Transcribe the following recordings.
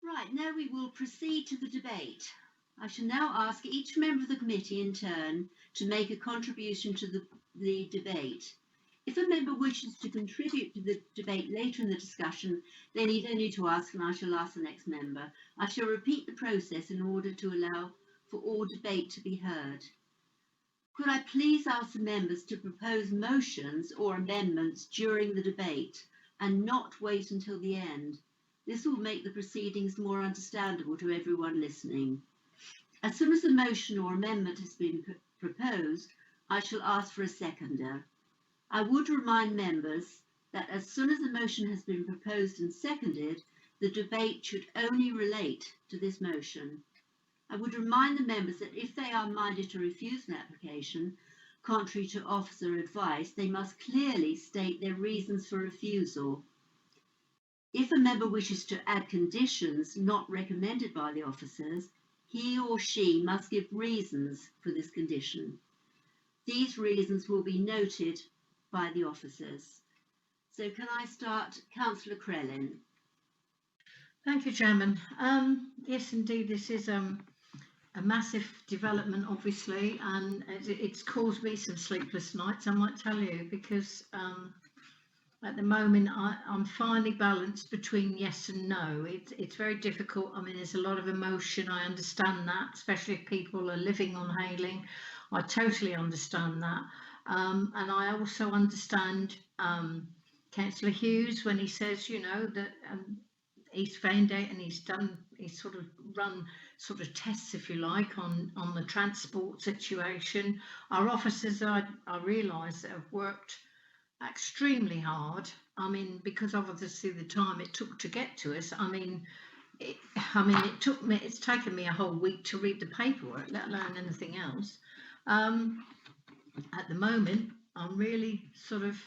Right, now we will proceed to the debate. I shall now ask each member of the committee in turn to make a contribution to the debate. If a member wishes to contribute to the debate later in the discussion, they need only to ask, and I shall ask the next member. I shall repeat the process in order to allow for all debate to be heard. Could I please ask the members to propose motions or amendments during the debate and not wait until the end? This will make the proceedings more understandable to everyone listening. As soon as a motion or amendment has been proposed, I shall ask for a seconder. I would remind members that as soon as a motion has been proposed and seconded, the debate should only relate to this motion. I would remind the members that if they are minded to refuse an application, contrary to officer advice, they must clearly state their reasons for refusal. If a member wishes to add conditions not recommended by the officers, he or she must give reasons for this condition. These reasons will be noted by the officers. So can I start, Councillor Crellin? Thank you, Chairman. Yes, indeed, this is a massive development, obviously, and it's caused me some sleepless nights, I might tell you, because at the moment I'm finely balanced between yes and no. It's very difficult. I mean, there's a lot of emotion. I understand that, especially if people are living on Hayling. I totally understand that. And I also understand Councillor Hughes when he says, you know, that he's found out and he's sort of run sort of tests, if you like, on the transport situation. Our officers, I realise, that have worked extremely hard. I mean, because obviously the time it took to get to us. It's taken me a whole week to read the paperwork, let alone anything else. At the moment, I'm really sort of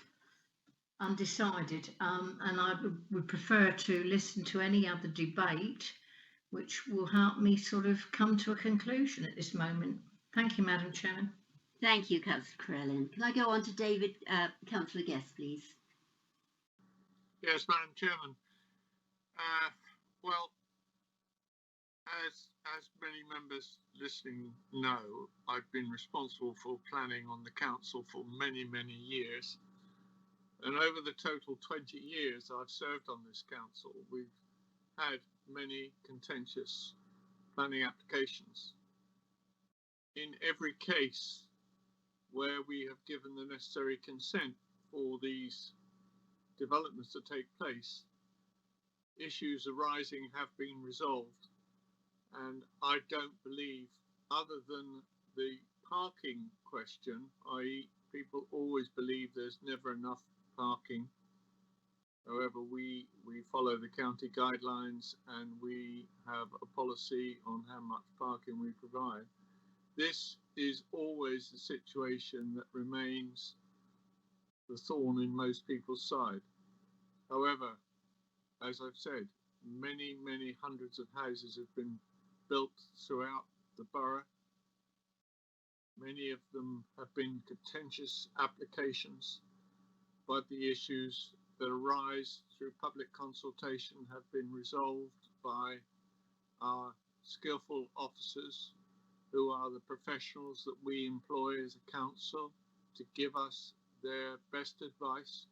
undecided, and I would prefer to listen to any other debate which will help me sort of come to a conclusion at this moment. Thank you, Madam Chairman. Thank you, Councillor Crellin. Can I go on to David, Councillor Guest, please? Yes, Madam Chairman. Well, as many members listening know, I've been responsible for planning on the council for many, many years. And over the total 20 years I've served on this council, we've had many contentious planning applications. In every case where we have given the necessary consent for these developments to take place, issues arising have been resolved. And I don't believe, other than the parking question, i.e. people always believe there's never enough parking. However, we follow the county guidelines and we have a policy on how much parking we provide. This is always the situation that remains the thorn in most people's side. However, as I've said, many, many hundreds of houses have been built throughout the borough. Many of them have been contentious applications, but the issues that arise through public consultation have been resolved by our skillful officers, who are the professionals that we employ as a council to give us their best advice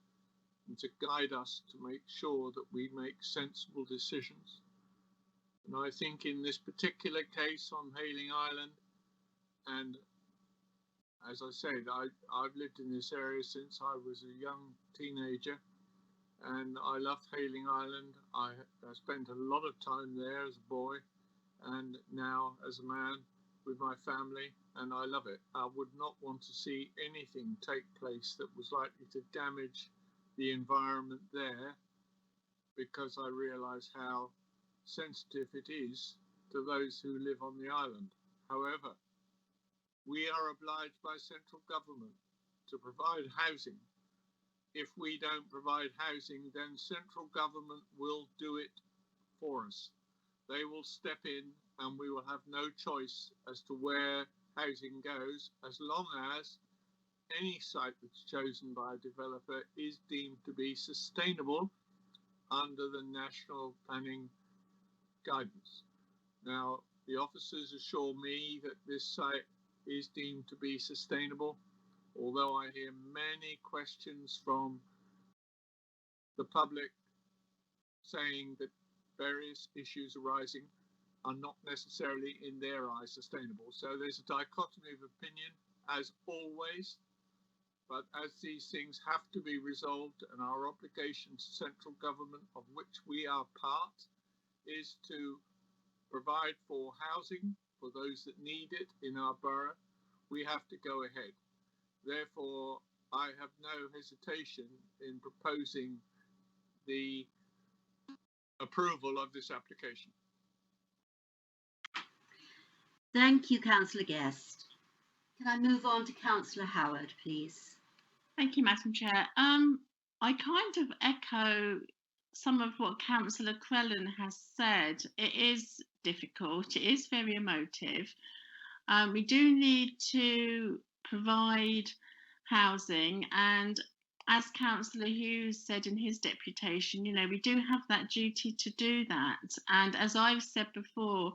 and to guide us to make sure that we make sensible decisions. And I think in this particular case on Hayling Island, and as I said, I've lived in this area since I was a young teenager, and I love Hayling Island. I spent a lot of time there as a boy and now as a man with my family, and I love it. I would not want to see anything take place that was likely to damage the environment there, because I realise how sensitive it is to those who live on the island. However, we are obliged by central government to provide housing. If we don't provide housing, then central government will do it for us. They will step in and we will have no choice as to where housing goes, as long as any site that's chosen by a developer is deemed to be sustainable under the national planning guidance. Now, the officers assure me that this site is deemed to be sustainable, although I hear many questions from the public saying that various issues arising are not necessarily in their eyes sustainable. So there's a dichotomy of opinion, as always, but as these things have to be resolved, and our obligation to central government, of which we are part, is to provide for housing for those that need it in our borough, we have to go ahead. Therefore, I have no hesitation in proposing the approval of this application. Thank you, Councillor Guest. Can I move on to Councillor Howard, please? Thank you, Madam Chair. I kind of echo some of what Councillor Crellin has said. It is difficult, it is very emotive. We do need to provide housing, and as Councillor Hughes said in his deputation, you know, we do have that duty to do that. And as I've said before,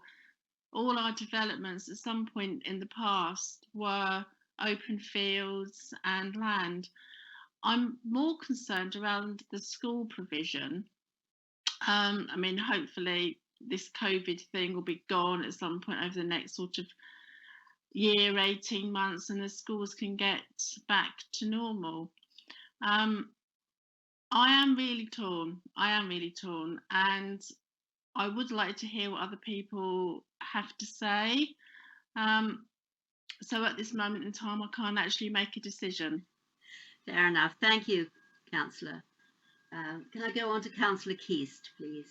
all our developments at some point in the past were open fields and land. I'm more concerned around the school provision. I mean, hopefully this COVID thing will be gone at some point over the next sort of year, 18 months, and the schools can get back to normal. I am really torn. And I would like to hear what other people have to say. So at this moment in time, I can't actually make a decision. Fair enough. Thank you, Councillor. Can I go on to Councillor Keast, please?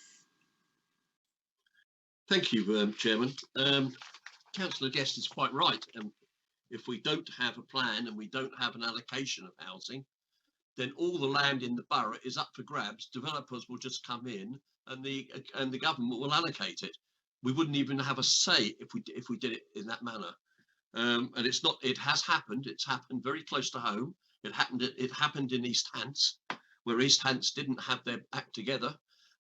Thank you, Chairman. Councillor Guest is quite right. If we don't have a plan and we don't have an allocation of housing, then all the land in the borough is up for grabs. Developers will just come in, and the government will allocate it. We wouldn't even have a say if we did it in that manner. And it's not. It has happened. It's happened very close to home. It happened in East Hants, where East Hants didn't have their act together,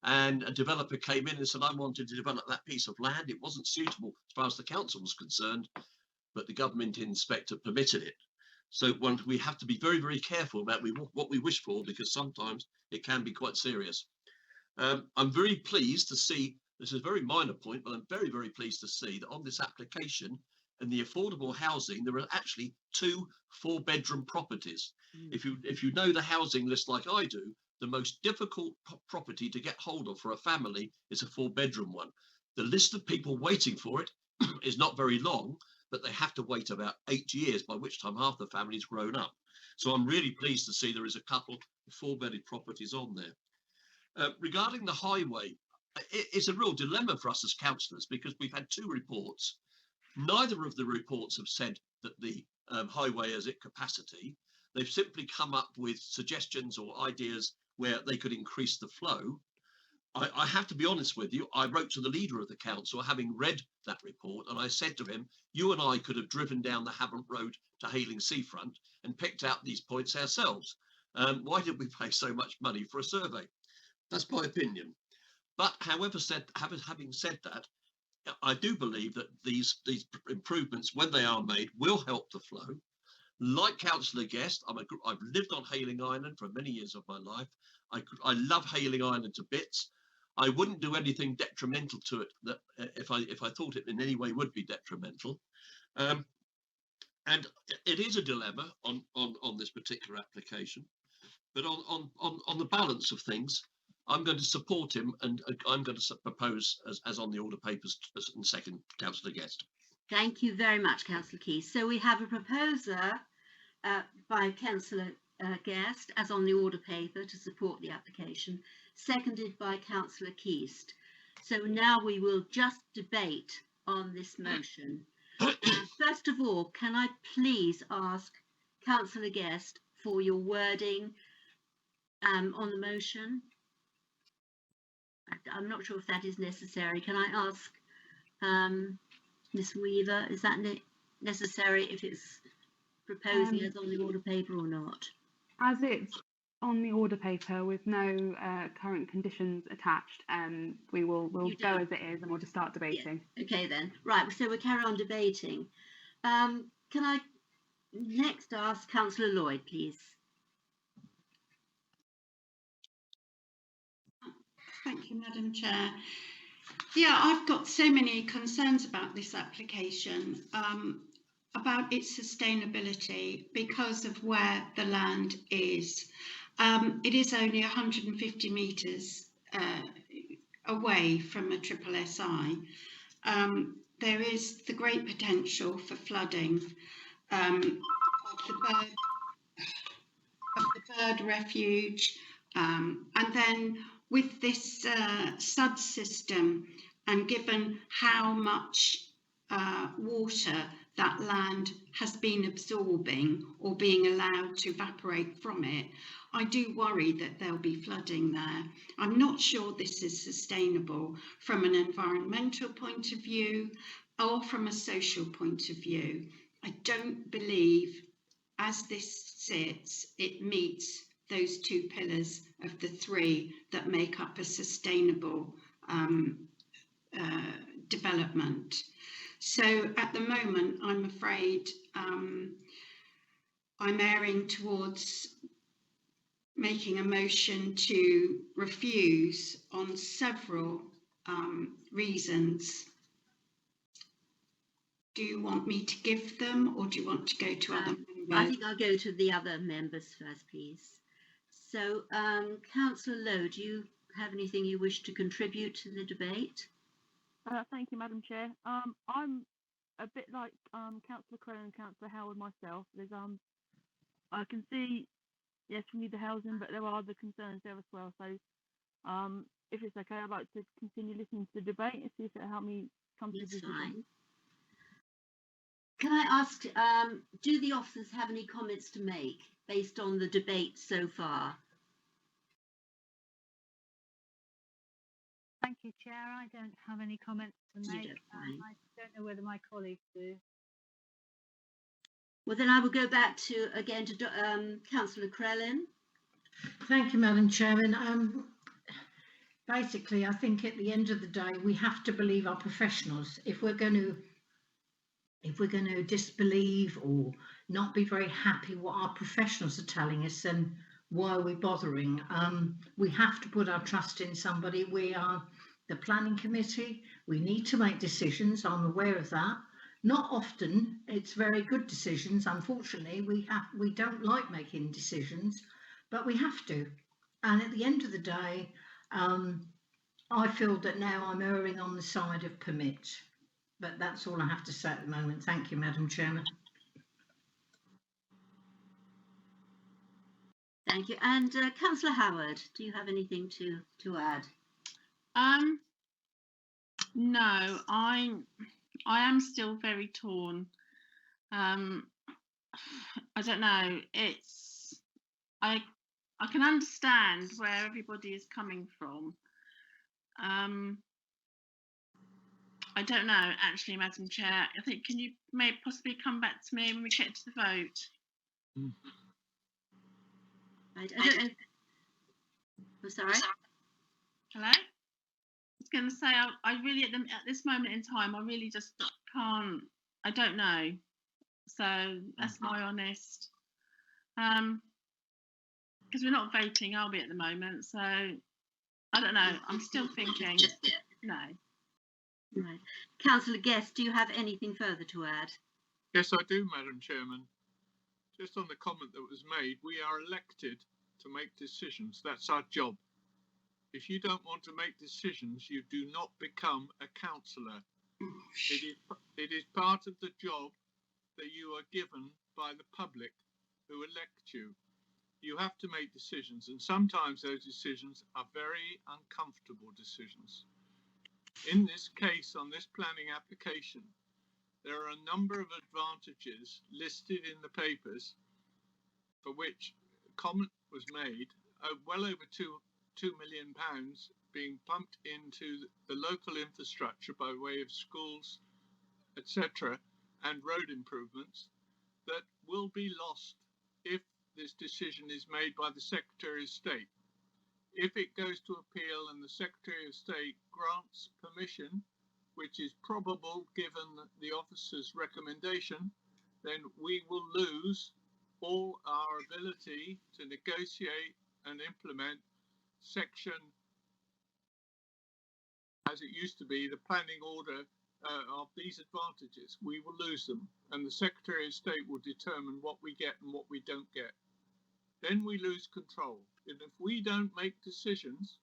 and a developer came in and said, I wanted to develop that piece of land. It wasn't suitable as far as the council was concerned, but the government inspector permitted it. So we have to be very, very careful about what we wish for, because sometimes it can be quite serious. I'm very pleased to see, this is a very minor point, but I'm very, very pleased to see that on this application, in the affordable housing, there are actually 2 4-bedroom properties. If you know the housing list like I do, the most difficult property to get hold of for a family is a 4-bedroom one. The list of people waiting for it is not very long, but they have to wait about 8 years, by which time half the family's grown up. So I'm really pleased to see there is a couple of 4-bedded properties on there. Regarding the highway, it's a real dilemma for us as councillors, because we've had 2 reports. Neither of the reports have said that the highway is at capacity. They've simply come up with suggestions or ideas where they could increase the flow. I have to be honest with you, I wrote to the leader of the council, having read that report, and I said to him, you and I could have driven down the Havant Road to Hayling Seafront and picked out these points ourselves. Why did we pay so much money for a survey? That's my opinion. But having said that, I do believe that these improvements, when they are made, will help the flow. Like Councillor Guest, I've lived on Hayling Island for many years of my life. I love Hayling Island to bits. I wouldn't do anything detrimental to it that if I thought it in any way would be detrimental. And it is a dilemma on this particular application. But on the balance of things, I'm going to support him, and I'm going to propose as on the order papers and second Councillor Guest. Thank you very much, Councillor Keast. So we have a proposer by Councillor Guest, as on the order paper, to support the application, seconded by Councillor Keast. So now we will just debate on this motion. First of all, can I please ask Councillor Guest for your wording on the motion? I'm not sure if that is necessary. Can I ask Ms. Weaver, is that necessary if it's proposing as on the order paper or not? As it's on the order paper with no current conditions attached. We'll go as it is, and we'll just start debating. Yeah. Okay then. Right. So we'll carry on debating. Can I next ask Councillor Lloyd, please? Thank you, Madam Chair. Yeah, I've got so many concerns about this application, about its sustainability because of where the land is. It is only 150 metres away from a triple SI. There is the great potential for flooding of the bird refuge, and then with this SUD system, and given how much water that land has been absorbing or being allowed to evaporate from it, I do worry that there'll be flooding there. I'm not sure this is sustainable from an environmental point of view or from a social point of view. I don't believe, as this sits, it meets those two pillars of the three that make up a sustainable development. So at the moment, I'm afraid I'm erring towards making a motion to refuse on several reasons. Do you want me to give them, or do you want to go to other members? I think I'll go to the other members first, please. So, Councillor Lowe, do you have anything you wish to contribute to the debate? Thank you, Madam Chair. I'm a bit like Councillor Crowell and Councillor Howard myself. There's I can see, yes, we need the housing, but there are other concerns there as well. So, if it's okay, I'd like to continue listening to the debate and see if it'll help me come to a decision. Fine. Can I ask, do the officers have any comments to make based on the debate so far? Thank you, Chair. I don't have any comments to make. I don't know whether my colleagues do. Well, then I will go back to Councillor Crellin. Thank you, Madam Chairman. Basically, I think at the end of the day, we have to believe our professionals. If we're going to disbelieve or not be very happy what our professionals are telling us, then why are we bothering? We have to put our trust in somebody. We are the planning committee. We need to make decisions. I'm aware of that. Not often it's very good decisions. Unfortunately, we don't like making decisions, but we have to. And at the end of the day, I feel that now I'm erring on the side of permit. But that's all I have to say at the moment. Thank you, Madam Chairman. Thank you. And Councillor Howard, do you have anything to add? No, I am still very torn. I don't know. I can understand where everybody is coming from. I don't know, actually, Madam Chair. I think, can you maybe possibly come back to me when we get to the vote? I don't know. I'm sorry. Hello? I was going to say, I really, at this moment in time, I really just can't, I don't know. So that's my honest. Because we're not voting, are we, at the moment? So I don't know. I'm still thinking, no. Right. Councillor Guest, do you have anything further to add? Yes, I do, Madam Chairman. Just on the comment that was made, we are elected to make decisions. That's our job. If you don't want to make decisions, you do not become a councillor. It is part of the job that you are given by the public who elect you. You have to make decisions, and sometimes those decisions are very uncomfortable decisions. In this case, on this planning application, there are a number of advantages listed in the papers for which comment was made, well over £2 million being pumped into the local infrastructure by way of schools, etc., and road improvements that will be lost if this decision is made by the Secretary of State. If it goes to appeal and the Secretary of State grants permission, which is probable given the officer's recommendation, then we will lose all our ability to negotiate and implement section, as it used to be, the planning order of these advantages. We will lose them, and the Secretary of State will determine what we get and what we don't get. Then we lose control. And if we don't make decisions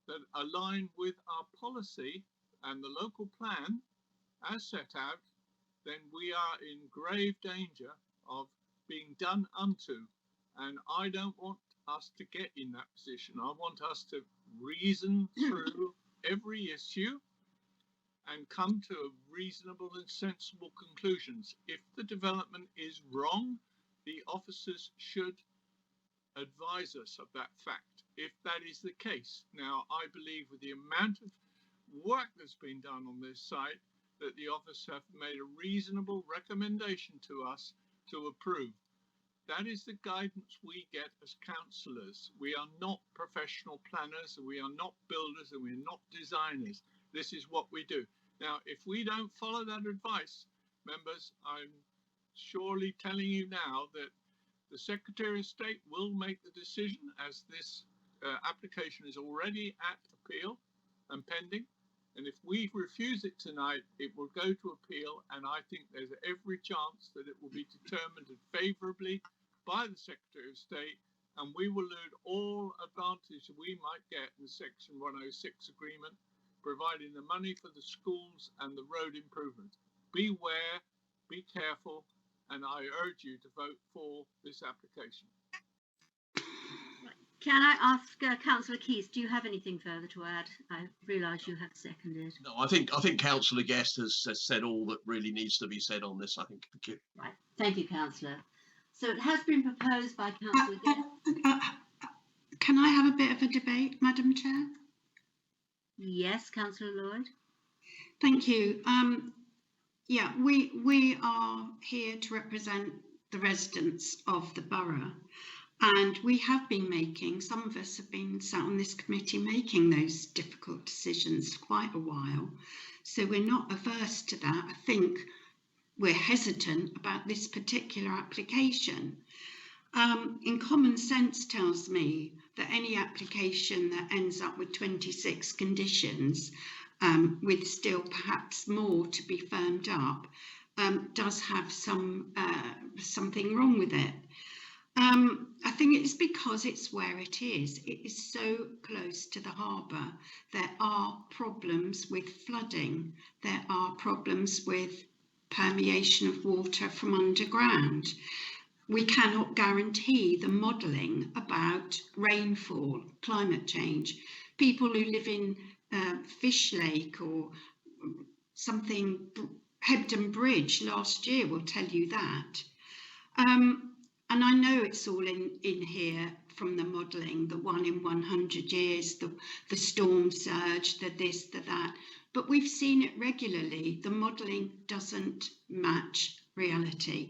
that align with our policy and the local plan as set out, then we are in grave danger of being done unto. And I don't want us to get in that position. I want us to reason through every issue and come to reasonable and sensible conclusions. If the development is wrong, the officers should advise us of that fact, if that is the case. Now, I believe with the amount of work that's been done on this site, that the officers have made a reasonable recommendation to us to approve. That is the guidance we get as councillors. We are not professional planners, and we are not builders, and we are not designers. This is what we do. Now, if we don't follow that advice, members, I'm surely telling you now that the Secretary of State will make the decision, as this application is already at appeal and pending. And if we refuse it tonight, it will go to appeal. And I think there's every chance that it will be determined favourably by the Secretary of State, and we will lose all advantage we might get in the Section 106 agreement, providing the money for the schools and the road improvements. Beware, be careful, and I urge you to vote for this application. Can I ask Councillor Keys, do you have anything further to add? I realise you have seconded. No, I think Councillor Guest has said all that really needs to be said on this. I think. Thank you. Right, thank you, Councillor. So it has been proposed by Councillor Guest. Can I have a bit of a debate, Madam Chair? Yes, Councillor Lloyd. Thank you. Yeah, we are here to represent the residents of the borough, and we have been making, some of us have been sat on this committee making those difficult decisions for quite a while, so we're not averse to that. I think we're hesitant about this particular application. In common sense tells me that any application that ends up with 26 conditions, with still perhaps more to be firmed up, does have something wrong with it. I think it's because it's where it is. It is so close to the harbour. There are problems with flooding. There are problems with permeation of water from underground. We cannot guarantee the modelling about rainfall, climate change. People who live in Fish Lake or something, Hebden Bridge last year will tell you that. And I know it's all in here from the modelling, the 1 in 100 years, the storm surge, the this, the that. But we've seen it regularly. The modelling doesn't match reality.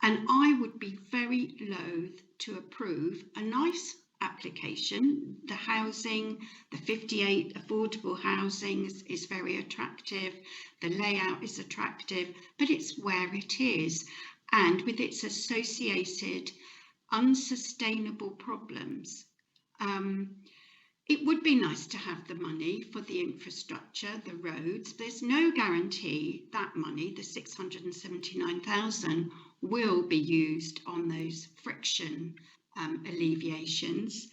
And I would be very loath to approve a nice application. The housing, the 58 affordable housing is very attractive. The layout is attractive, but it's where it is. And with its associated unsustainable problems, it would be nice to have the money for the infrastructure, the roads. There's no guarantee that money, the 679,000, will be used on those friction alleviations.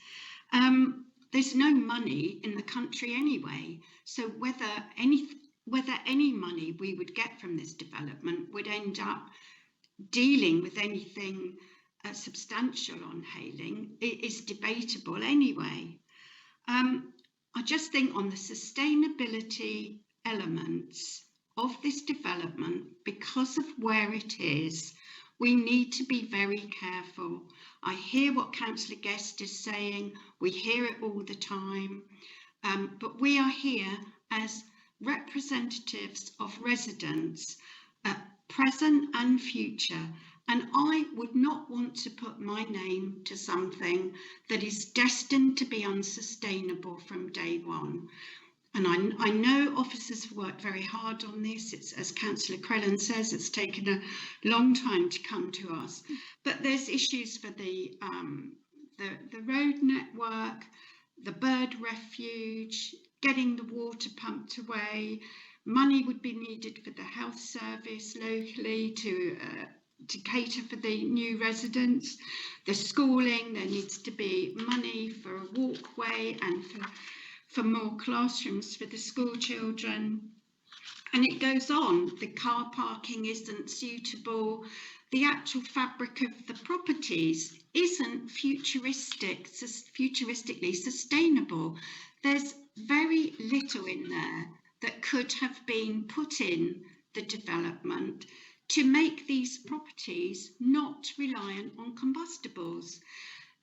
There's no money in the country anyway, so whether any money we would get from this development would end up dealing with anything substantial on Hayling, it is debatable anyway. I just think on the sustainability elements of this development, because of where it is, we need to be very careful. I hear what Councillor Guest is saying, we hear it all the time, but we are here as representatives of residents, present and future, And I would not want to put my name to something that is destined to be unsustainable from day one. And I know officers have worked very hard on this. It's, as Councillor Crellin says, it's taken a long time to come to us. But there's issues for the road network, the bird refuge, getting the water pumped away. Money would be needed for the health service locally to cater for the new residents. The schooling, there needs to be money for a walkway and for more classrooms for the school children. And it goes on. The car parking isn't suitable. The actual fabric of the properties isn't futuristically sustainable. There's very little in there that could have been put in the development to make these properties not reliant on combustibles.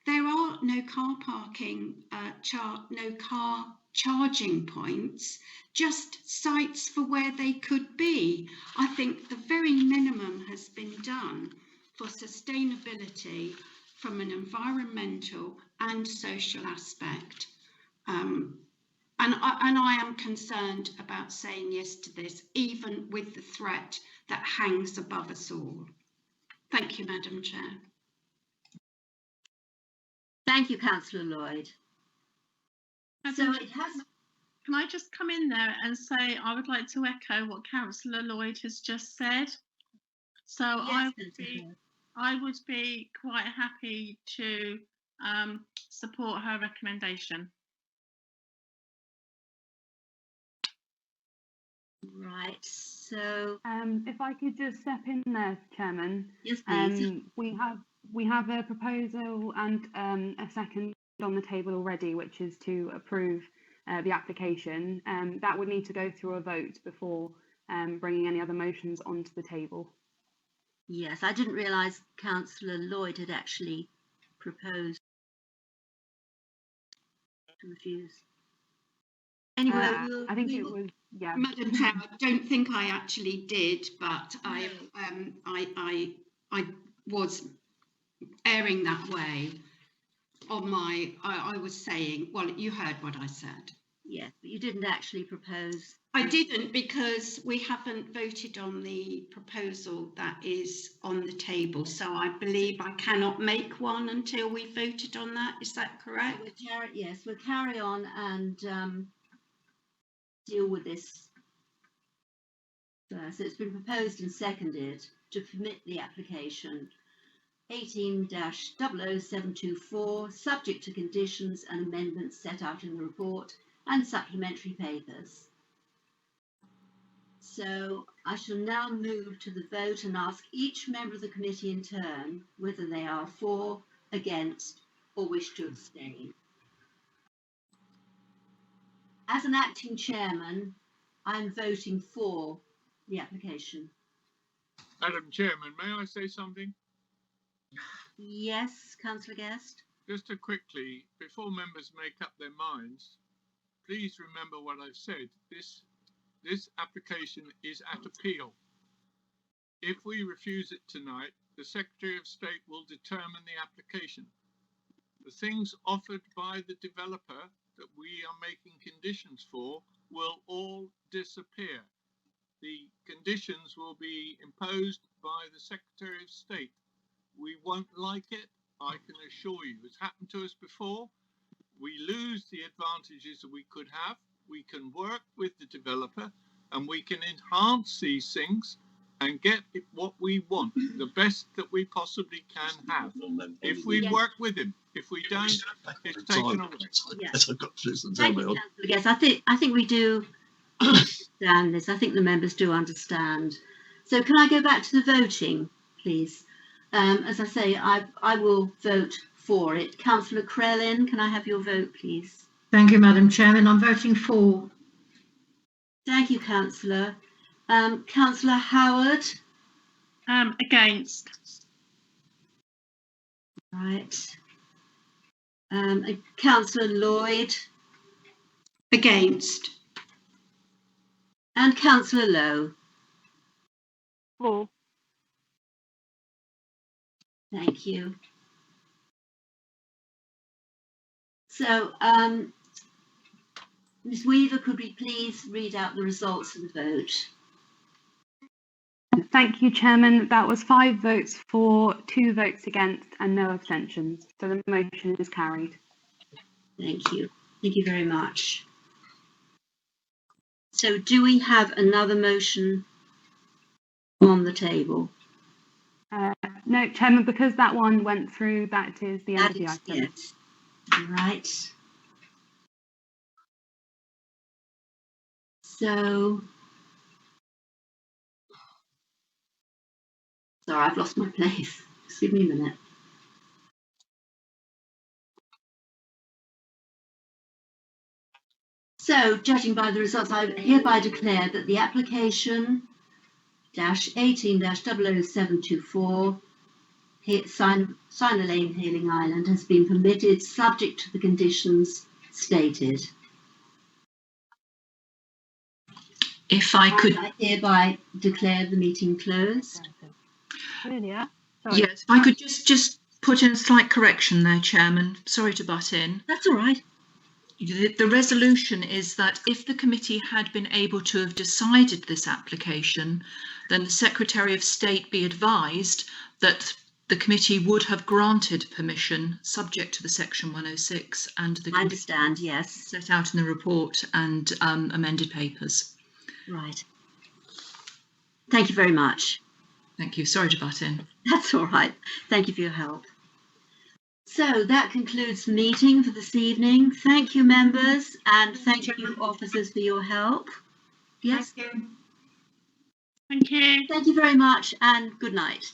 There are no car parking, no car charging points, just sites for where they could be. I think the very minimum has been done for sustainability from an environmental and social aspect. And I am concerned about saying yes to this, even with the threat that hangs above us all. Thank you, Madam Chair. Thank you, Councillor Lloyd. So it has. Can I just come in there and say I would like to echo what Councillor Lloyd has just said. So Yes, I would be quite happy to support her recommendation. Right, so if I could just step in there, Chairman. yes, please. We have a proposal and a second on the table already, which is to approve the application. That would need to go through a vote before bringing any other motions onto the table. Yes, I didn't realise Councillor Lloyd had actually proposed to refuse. Anyway, I think it was, yeah. Madam Chair, I don't think I actually did, but I was erring that way on my, I was saying, well, you heard what I said. Yes, but you didn't actually propose. I didn't, because we haven't voted on the proposal that is on the table. So I believe I cannot make one until we voted on that. Is that correct? Yes, we'll carry on and deal with this first. So it's been proposed and seconded to permit the application 18-00724, subject to conditions and amendments set out in the report and supplementary papers. So I shall now move to the vote and ask each member of the committee in turn whether they are for, against, or wish to abstain. As an acting chairman, I'm voting for the application. Madam Chairman, may I say something? Yes, Councillor Guest. Just to quickly, before members make up their minds, please remember what I've said. This application is at appeal. If we refuse it tonight, the Secretary of State will determine the application. The things offered by the developer that we are making conditions for will all disappear. The conditions will be imposed by the Secretary of State. We won't like it, I can assure you. It's happened to us before. We lose the advantages that we could have. We can work with the developer and we can enhance these things and get what we want, the best that we possibly can have. If we work with him, if we don't, it's taken away. Yes. I've got to listen to Thank you, Councillor Guest. I think we do understand this. I think the members do understand. So can I go back to the voting, please? As I say, I will vote for it. Councillor Crellin, can I have your vote, please? Thank you, Madam Chairman. I'm voting for. Thank you, Councillor. Councillor Howard? Against. Right. Councillor Lloyd? Against. And Councillor Lowe? For. Thank you. So, Ms. Weaver, could we please read out the results of the vote? Thank you, Chairman. That was 5 votes for, 2 votes against and no abstentions. So the motion is carried. Thank you. Thank you very much. So do we have another motion on the table? No, Chairman, because that one went through, that is the end of the item. Yes. All right. So, sorry, I've lost my place. Just give me a minute. So, judging by the results, I hereby declare that the application -18-00724 Sinah Lane, Healing Island has been permitted subject to the conditions stated. If I could, I hereby declare the meeting closed. Amelia, sorry. yes, if I could just put in a slight correction there, Chairman. Sorry to butt in. That's all right. The resolution is that if the committee had been able to have decided this application, then the Secretary of State be advised that the committee would have granted permission subject to the Section 106 and the I understand, yes. set out in the report and amended papers. Right. Thank you very much. Thank you. Sorry to butt in. That's all right. Thank you for your help. So that concludes the meeting for this evening. Thank you, members, and thank you, officers, for your help. Yes. Thank you. Thank you. Thank you very much, and good night.